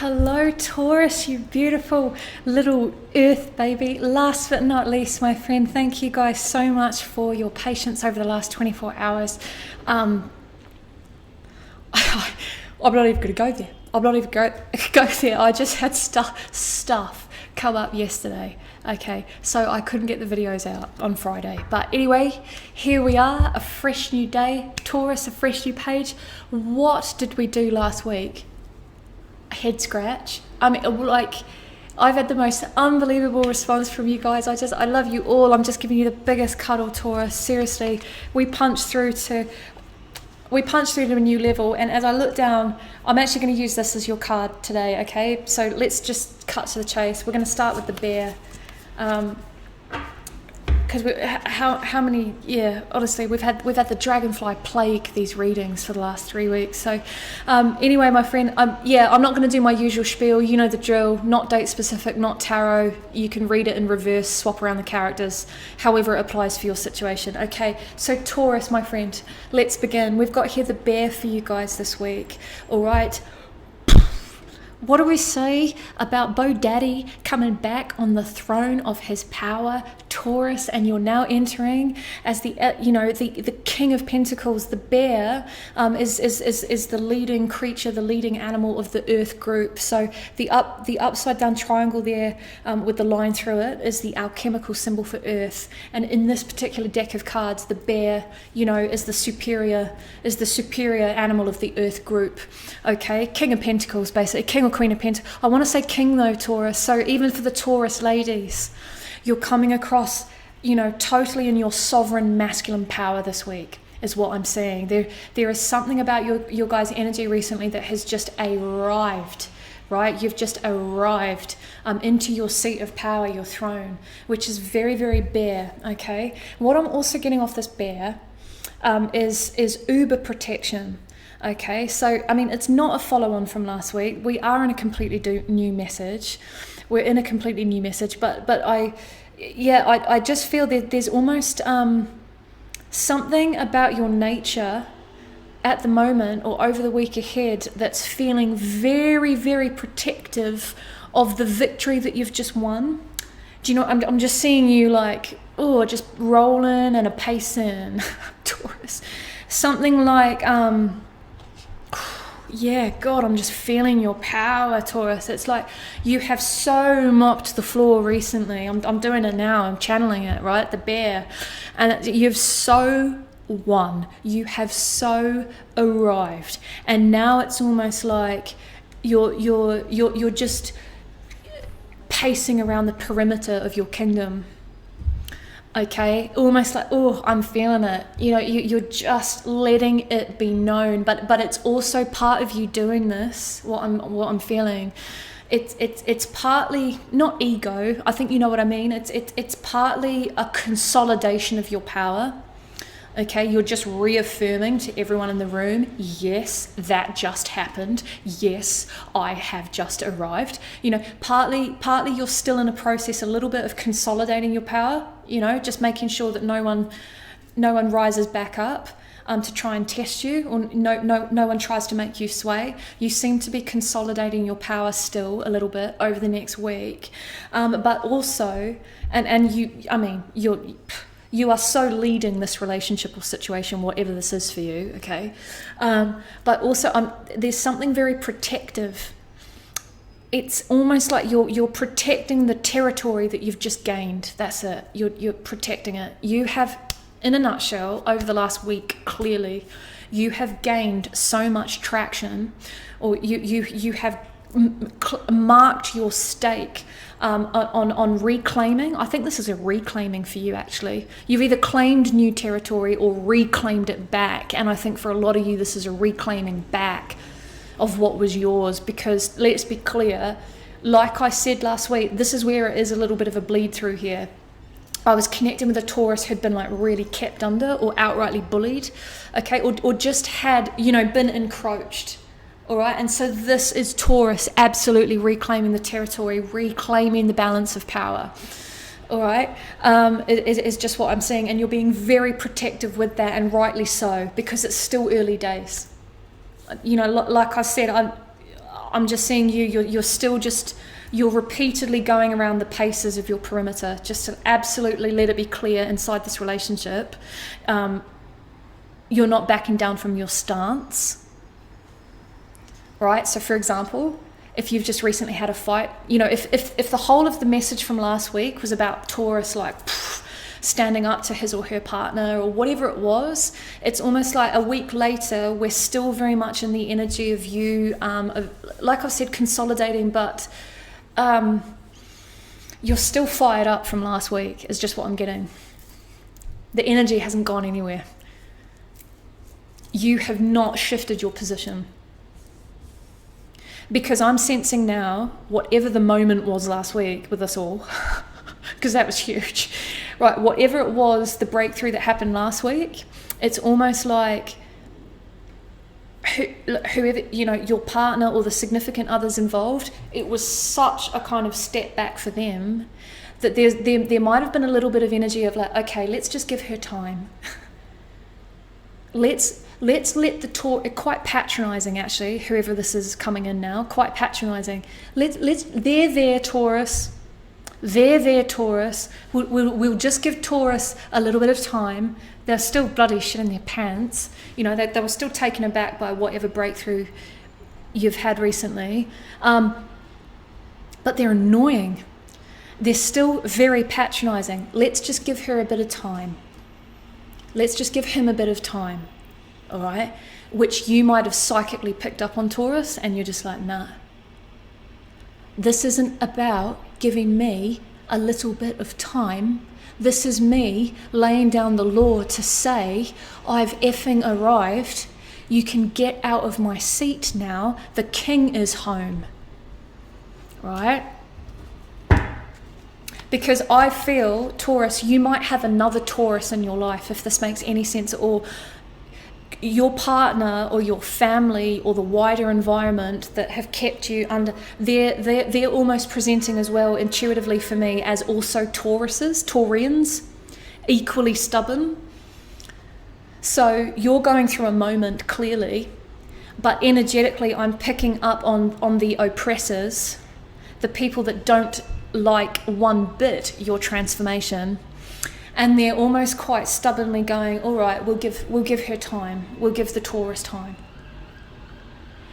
Hello, Taurus, you beautiful little earth baby. Last but not least, my friend, thank you guys so much for your patience over the last 24 hours. I'm not even going to go there. I'm not even go there. I just had stuff come up yesterday. Okay, so I couldn't get the videos out on Friday. But anyway, here we are, a fresh new day. Taurus, a fresh new page. What did we do last week? Head scratch. I mean, like, I've had the most unbelievable response from you guys. I love you all. I'm just giving you the biggest cuddle, Taurus. Seriously, we punched through to a new level. And as I look down, I'm actually going to use this as your card today. Okay, so let's just cut to the chase. We're going to start with the bear. Because how many, honestly, we've had the dragonfly plague these readings for the last 3 weeks. So anyway, my friend, I'm not going to do my usual spiel. You know the drill. Not date specific, not tarot. You can read it in reverse, swap around the characters, however it applies for your situation. Okay, so Taurus, my friend, let's begin. We've got here the bear for you guys this week. All right. What do we say about Bo Daddy coming back on the throne of his power, Taurus, and you're now entering as the King of Pentacles. The bear is the leading creature, the leading animal of the Earth group. So the upside down triangle there with the line through it is the alchemical symbol for Earth. And in this particular deck of cards, the bear, is the superior animal of the Earth group. Okay, King of Pentacles, basically, King or Queen of Pentacles. I want to say King though, Taurus. So even for the Taurus ladies, you're coming across, totally in your sovereign masculine power this week, is what I'm saying. There is something about your guys' energy recently that has just arrived, right? You've just arrived into your seat of power, your throne, which is very, very bear, okay? What I'm also getting off this bear is uber protection. Okay, so I mean, it's not a follow-on from last week. We are in a completely new message. We're in a completely new message, but I just feel that there's almost something about your nature at the moment or over the week ahead that's feeling very, very protective of the victory that you've just won. Do you know? I'm just seeing you like, just rolling and a pacing, Taurus. Something like God, I'm just feeling your power, Taurus. It's like you have so mopped the floor recently. I'm doing it now. I'm channeling it, right? The bear. And you've so won. You have so arrived. And now it's almost like you're just pacing around the perimeter of your kingdom. Okay, almost like, I'm feeling it. You're just letting it be known, but it's also part of you doing this. What I'm feeling, it's partly not ego. I think you know what I mean. It's partly a consolidation of your power. Okay, you're just reaffirming to everyone in the room, yes, that just happened. Yes, I have just arrived. Partly you're still in a process, a little bit of consolidating your power, just making sure that no one rises back up to try and test you, or no one tries to make you sway. You seem to be consolidating your power still a little bit over the next week. But also, you are so leading this relationship or situation, whatever this is for you, okay? But also, there's something very protective. It's almost like you're protecting the territory that you've just gained. That's it. You're protecting it. You have, in a nutshell, over the last week, clearly, you have gained so much traction, or you have marked your stake on reclaiming. I think this is a reclaiming for you, actually. You've either claimed new territory or reclaimed it back, and I think for a lot of you this is a reclaiming back of what was yours, because let's be clear, like I said last week, this is where it is a little bit of a bleed through here. I was connecting with a Taurus who'd been like really kept under or outrightly bullied, okay, or just had, been encroached. All right, and so this is Taurus absolutely reclaiming the territory, reclaiming the balance of power. All right, it is just what I'm seeing, and you're being very protective with that, and rightly so, because it's still early days. Like I said, I'm just seeing you're still just, you're repeatedly going around the paces of your perimeter, just to absolutely let it be clear inside this relationship. You're not backing down from your stance, right? So for example, if you've just recently had a fight, if the whole of the message from last week was about Taurus, like, standing up to his or her partner or whatever it was, it's almost like a week later we're still very much in the energy of you, like I've said, consolidating, but you're still fired up from last week is just what I'm getting. The energy hasn't gone anywhere. You have not shifted your position, because I'm sensing now, whatever the moment was last week with us all, because that was huge, right? Whatever it was, the breakthrough that happened last week, it's almost like whoever, your partner or the significant others involved, it was such a kind of step back for them that there might have been a little bit of energy of like, okay, let's just give her time. Let's let the talk, quite patronizing actually, whoever this is coming in now, quite patronizing. They're there, Taurus. They're there, Taurus. We'll just give Taurus a little bit of time. They're still bloody shit in their pants. They were still taken aback by whatever breakthrough you've had recently. But they're annoying. They're still very patronizing. Let's just give her a bit of time. Let's just give him a bit of time. All right? Which you might have psychically picked up on, Taurus, and you're just like, nah. This isn't about giving me a little bit of time. This is me laying down the law to say, I've effing arrived. You can get out of my seat now. The king is home. Right? Because I feel, Taurus, you might have another Taurus in your life, if this makes any sense at all. Your partner or your family or the wider environment that have kept you under, they're almost presenting as well intuitively for me as also Taurians, equally stubborn. So you're going through a moment clearly, but energetically I'm picking up on the oppressors, the people that don't like one bit your transformation. And they're almost quite stubbornly going, all right, we'll give her time. We'll give the Taurus time.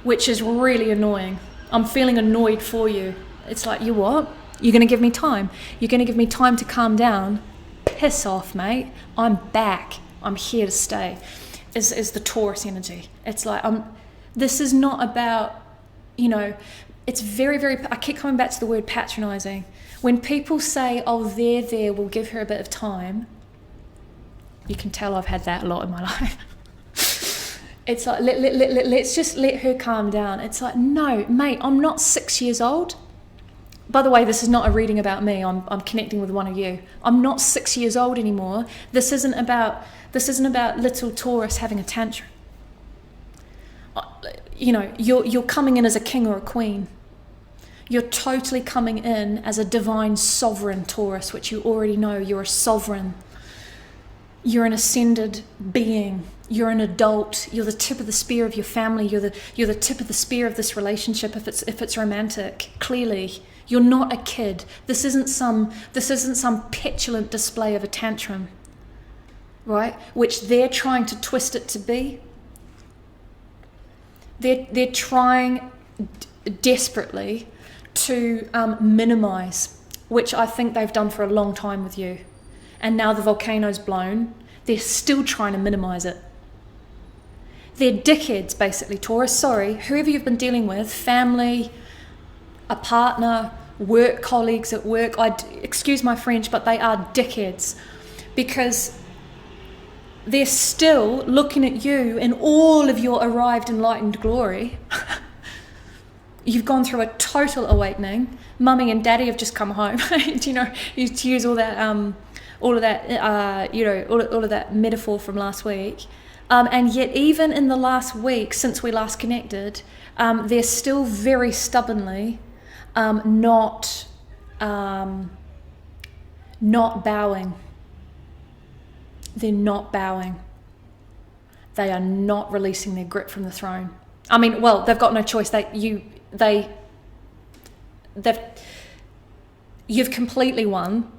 Which is really annoying. I'm feeling annoyed for you. It's like, you what? You're going to give me time? You're going to give me time to calm down? Piss off, mate. I'm back. I'm here to stay. Is the Taurus energy. It's like, this is not about, it's very, very, I keep coming back to the word patronizing. When people say, oh, there, we'll give her a bit of time, you can tell I've had that a lot in my life. It's like, let's just let her calm down. It's like, no, mate, I'm not 6 years old. By the way, this is not a reading about me. I'm connecting with one of you. I'm not 6 years old anymore. This isn't about little Taurus having a tantrum. You're coming in as a king or a queen. You're totally coming in as a divine sovereign Taurus, which you already know. You're a sovereign. You're an ascended being. You're an adult. You're the tip of the spear of your family. You're the tip of the spear of this relationship if it's romantic. Clearly, you're not a kid. This isn't some petulant display of a tantrum, right? Which they're trying to twist it to be. They're trying desperately to minimize, which I think they've done for a long time with you. And now the volcano's blown, they're still trying to minimize it. They're dickheads, basically, Taurus. Sorry, whoever you've been dealing with, family, a partner, work colleagues at work, excuse my French, but they are dickheads. Because they're still looking at you in all of your arrived enlightened glory. You've gone through a total awakening. Mummy and Daddy have just come home. To use all of that metaphor from last week. And yet, even in the last week since we last connected, they're still very stubbornly not bowing. They're not bowing. They are not releasing their grip from the throne. I mean, well, they've got no choice. you've completely won.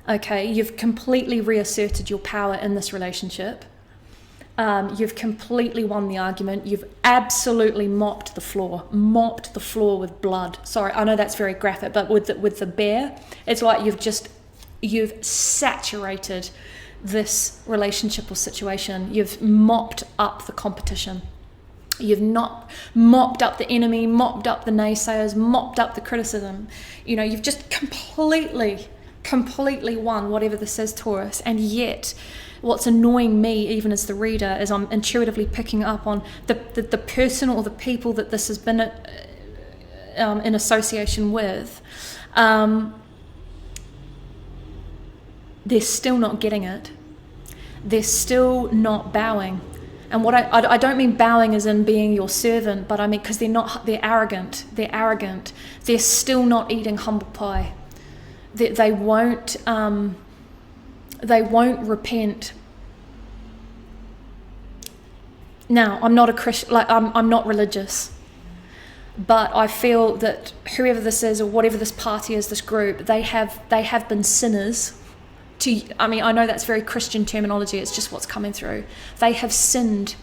Okay, you've completely reasserted your power in this relationship. You've completely won the argument. You've absolutely mopped the floor with blood. Sorry, I know that's very graphic, but with the bear, it's like you've saturated this relationship or situation. You've mopped up the competition. You've not mopped up the enemy, mopped up the naysayers, mopped up the criticism. You know, you've just completely won whatever this is, Taurus. And yet, what's annoying me, even as the reader, is I'm intuitively picking up on the person or the people that this has been in association with. They're still not getting it. They're still not bowing. And what I don't mean bowing as in being your servant, but I mean because they're arrogant. They're still not eating humble pie. They won't repent. Now, I'm not a Christian, like I'm not religious, but I feel that whoever this is or whatever this party is, this group, they have been sinners. I know that's very Christian terminology, it's just what's coming through. They have sinned.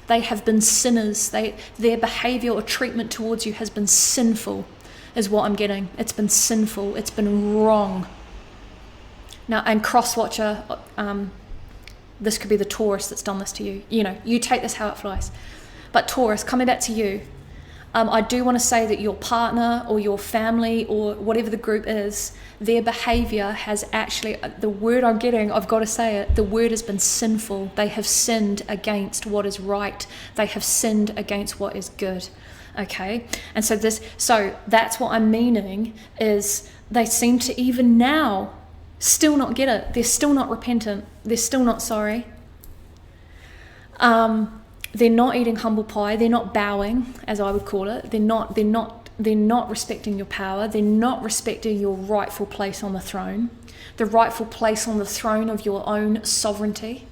They have been sinners. Their behavior or treatment towards you has been sinful, is what I'm getting. It's been sinful. It's been wrong. Now, and cross-watcher, this could be the Taurus that's done this to you. You know, you take this how it flies. But Taurus, coming back to you, I do want to say that your partner or your family or whatever the group is, their behavior has actually, the word I'm getting, I've got to say it, the word has been sinful. They have sinned against what is right. They have sinned against what is good. Okay? And so that's what I'm meaning, is they seem to even now still not get it. They're still not repentant. They're still not sorry. They're not eating humble pie. They're not bowing, as I would call it. They're not respecting your power. They're not respecting your rightful place on the throne, the rightful place on the throne of your own sovereignty.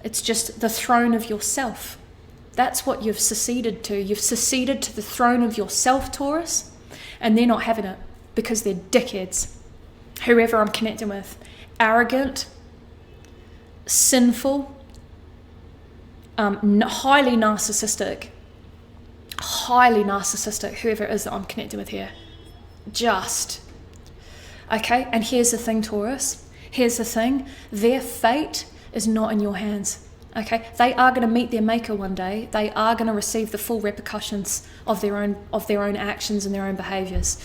It's just the throne of yourself. That's what you've seceded to. You've seceded to the throne of yourself, Taurus, and they're not having it because they're dickheads. Whoever I'm connecting with, arrogant, sinful, highly narcissistic, whoever it is that I'm connecting with here. Okay, and here's the thing, Taurus. Here's the thing. Their fate is not in your hands. Okay, they are going to meet their maker one day. They are going to receive the full repercussions of their own actions and their own behaviors.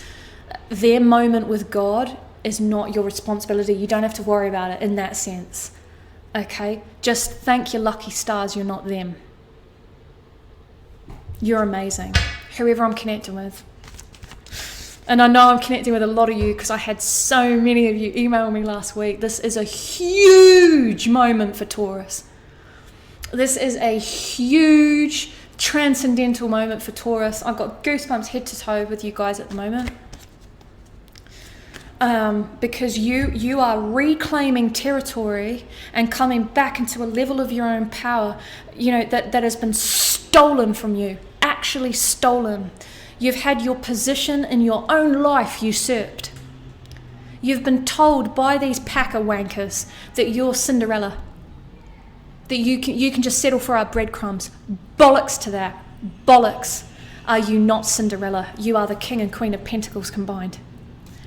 Their moment with God is not your responsibility. You don't have to worry about it in that sense. Okay, just thank your lucky stars you're not them. You're amazing, whoever I'm connecting with. And I know I'm connecting with a lot of you because I had so many of you email me last week. This is a huge moment for Taurus. This is a huge transcendental moment for Taurus. I've got goosebumps head to toe with you guys at the moment. Because you are reclaiming territory and coming back into a level of your own power, you know, that has been stolen from you, actually stolen. You've had your position in your own life usurped. You've been told by these packer wankers that you're Cinderella, that you can just settle for our breadcrumbs. Bollocks to that. Bollocks. Are you not Cinderella? You are the King and Queen of Pentacles combined.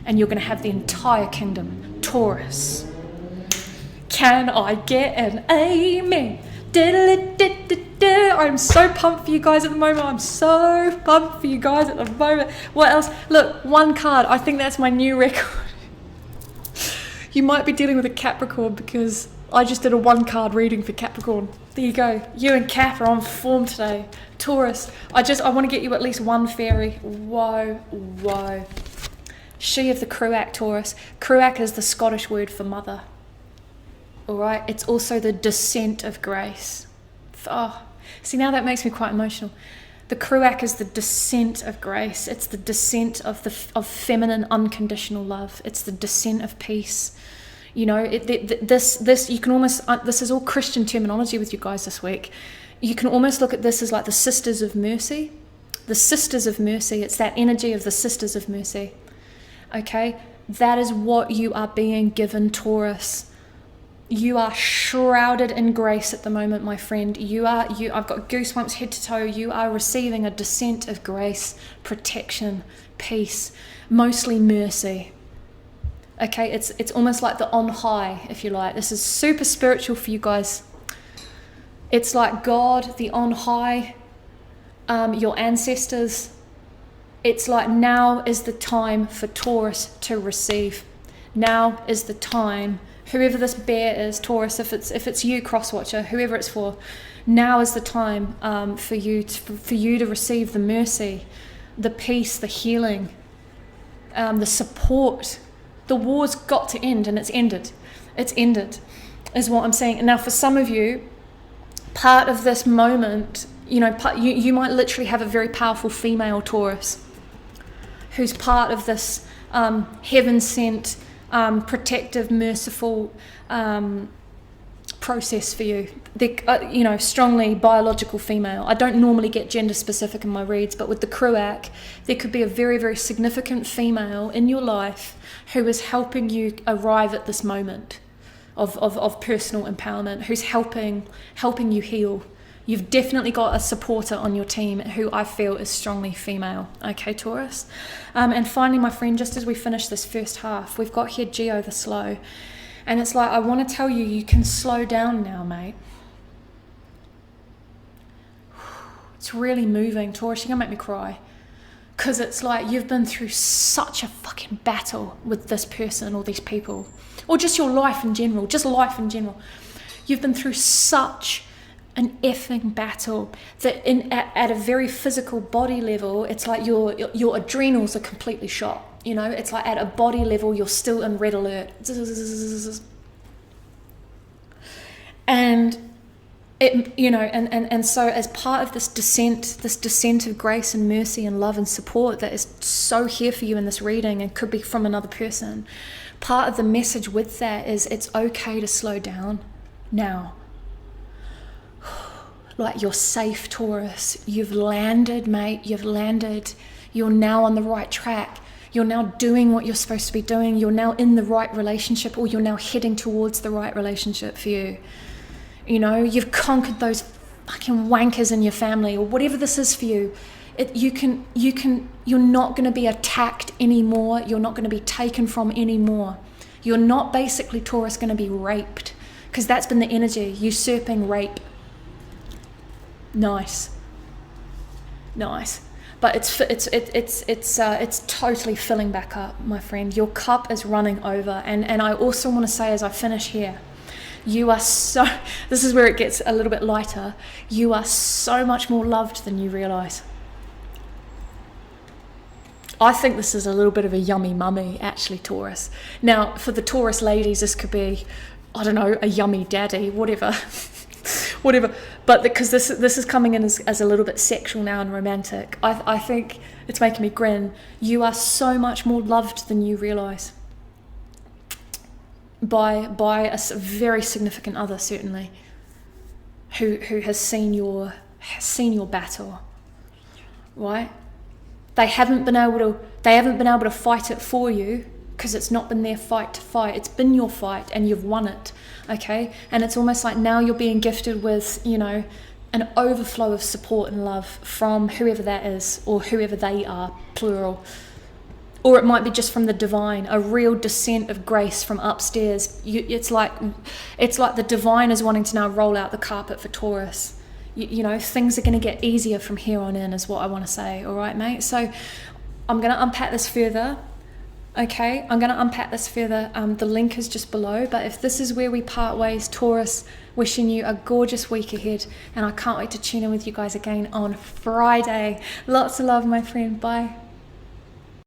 And you're going to have the entire kingdom. Taurus. Can I get an amen? I'm so pumped for you guys at the moment. What else? Look, one card. I think that's my new record. You might be dealing with a Capricorn because I just did a one card reading for Capricorn. There you go. You and Cap are on form today. Taurus. I want to get you at least one fairy. Whoa. She of the Cruach, Taurus. Cruach is the Scottish word for mother. All right. It's also the descent of grace. Oh, see, now that makes me quite emotional. The Cruach is the descent of grace. It's the descent of feminine unconditional love. It's the descent of peace. You know, this you can almost. This is all Christian terminology with you guys this week. You can almost look at this as like the sisters of mercy. the Sisters of Mercy. It's that energy of the Sisters of Mercy. Okay? That is what you are being given, Taurus. You are shrouded in grace at the moment, my friend. I've got goosebumps head to toe. You are receiving a descent of grace, protection, peace, mostly mercy. Okay, it's almost like the on high, if you like. This is super spiritual for you guys. It's like God, the on high, your ancestors. It's like now is the time for Taurus to receive. Now is the time. Whoever this bear is, Taurus, if it's you, Crosswatcher, whoever it's for, now is the time for you to receive the mercy, the peace, the healing, the support. The war's got to end, and it's ended. It's ended, is what I'm saying. And now, for some of you, part of this moment, you might literally have a very powerful female Taurus who's part of this heaven-sent, protective, merciful process for you. They're, strongly biological female. I don't normally get gender specific in my reads, but with the Kruak, there could be a very, very significant female in your life who is helping you arrive at this moment of personal empowerment, who's helping you heal. You've definitely got a supporter on your team who I feel is strongly female. Okay, Taurus? And finally, my friend, just as we finish this first half, we've got here Geo the Slow. And it's like, I want to tell you, you can slow down now, mate. It's really moving. Taurus, you're going to make me cry. Because it's like you've been through such a fucking battle with this person or these people. Or just your life in general. Just life in general. You've been through such an effing battle that at a very physical body level, it's like your adrenals are completely shot. It's like at a body level, you're still in red alert. And so as part of this descent of grace and mercy and love and support that is so here for you in this reading and could be from another person, part of the message with that is it's okay to slow down now. Like, you're safe, Taurus. You've landed, mate. You've landed. You're now on the right track. You're now doing what you're supposed to be doing. You're now in the right relationship, or you're now heading towards the right relationship for you. You've conquered those fucking wankers in your family, or whatever this is for you. You're not going to be attacked anymore. You're not going to be taken from anymore. You're not basically, Taurus, going to be raped, because that's been the energy, usurping rape. Nice. But it's totally filling back up, my friend. Your cup is running over. And I also want to say, as I finish here, you are this is where it gets a little bit lighter. You are so much more loved than you realize. I think this is a little bit of a yummy mummy, actually, Taurus. Now, for the Taurus ladies, this could be, I don't know, a yummy daddy, whatever. But because this is coming in as a little bit sexual now and romantic, I think it's making me grin. You are so much more loved than you realize by a very significant other, certainly, who has seen your battle, right? They haven't been able to fight it for you, because it's not been their fight to fight. It's been your fight, and you've won it. Okay, and it's almost like now you're being gifted with, an overflow of support and love from whoever that is, or whoever they are, plural. Or it might be just from the divine, a real descent of grace from upstairs. It's like the divine is wanting to now roll out the carpet for Taurus. Things are going to get easier from here on in, is what I want to say. All right, mate. So I'm going to unpack this further. Okay, I'm going to unpack this further. The link is just below. But if this is where we part ways, Taurus, wishing you a gorgeous week ahead. And I can't wait to tune in with you guys again on Friday. Lots of love, my friend. Bye.